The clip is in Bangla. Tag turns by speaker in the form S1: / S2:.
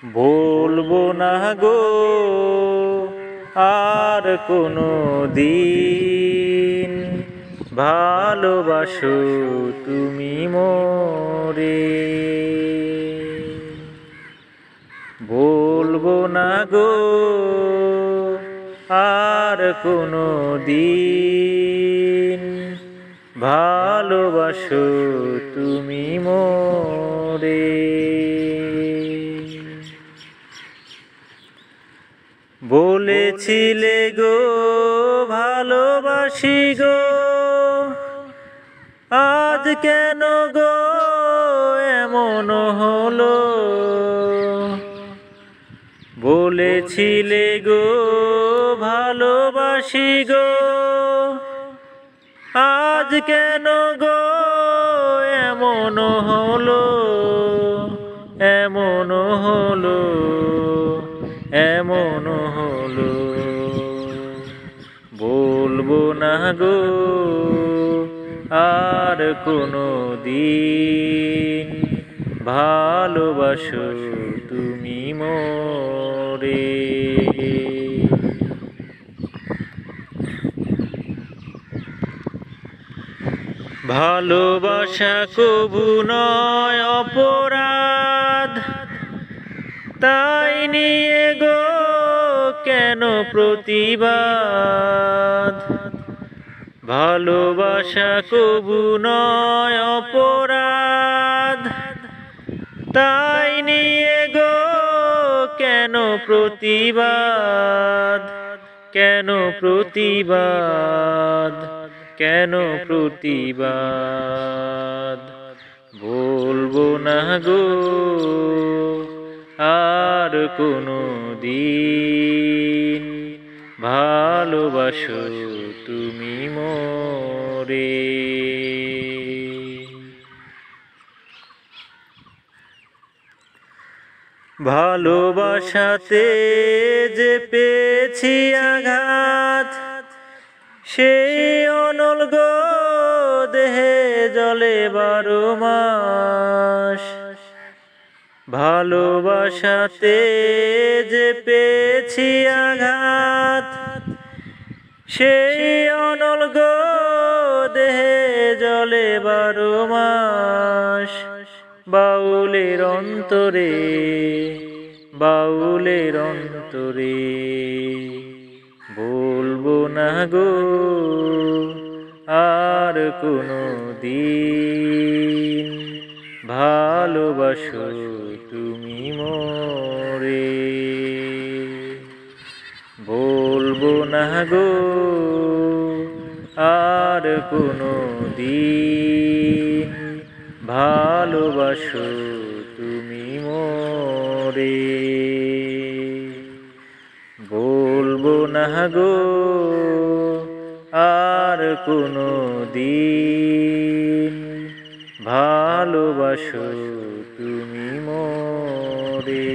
S1: বলবো না গো আর কোনো দিন, ভালোবাসো তুমি মোরে। বলবো না গো আর কোনো দিন, ভালোবাসো তুমি মোরে। বলেছিলে গো ভালোবাসি গো, আজ কেন গো এমন হলো। বলেছিলে গো ভালোবাসি গো, আজ কেন গো এমন হলো, এমন হলো, এমন হলো। বলবো না গো আর কোনো দিন, ভালোবাসো তুমি মোরে। ভালোবাসা কবু নয় অপরাধ, তাই নিয়ে গো কেন প্রতিবাদ। ভালোবাসা কবু নয় অপরাধ, তাই নিয়ে গো কেন প্রতিবাদ, কেন প্রতিবাদ, কেন প্রতিবাদ। বলবো না গো আর কোনো দিন, ভালোবাসো তুমি মোরে। ভালোবাসাতে যে পেয়েছি আঘাত, সেই অনল গো দেহে জ্বলে 12 মাস। ভালোবাসাতে যে পেয়েছি আঘাত, সেই অনল গো দেহে জ্বলে 12 মাস। বাউলের অন্তরে, বাউলের অন্তরে, বলবো না গো আর কোনো দিন, ভালোবাসো তুমি মোরে। বলবো না গো আর কোনো দিন, ভালোবাসো তুমি মোরে। বলবো না গো আর কোনো দিন, ভালোবাসো তুমি মোরে।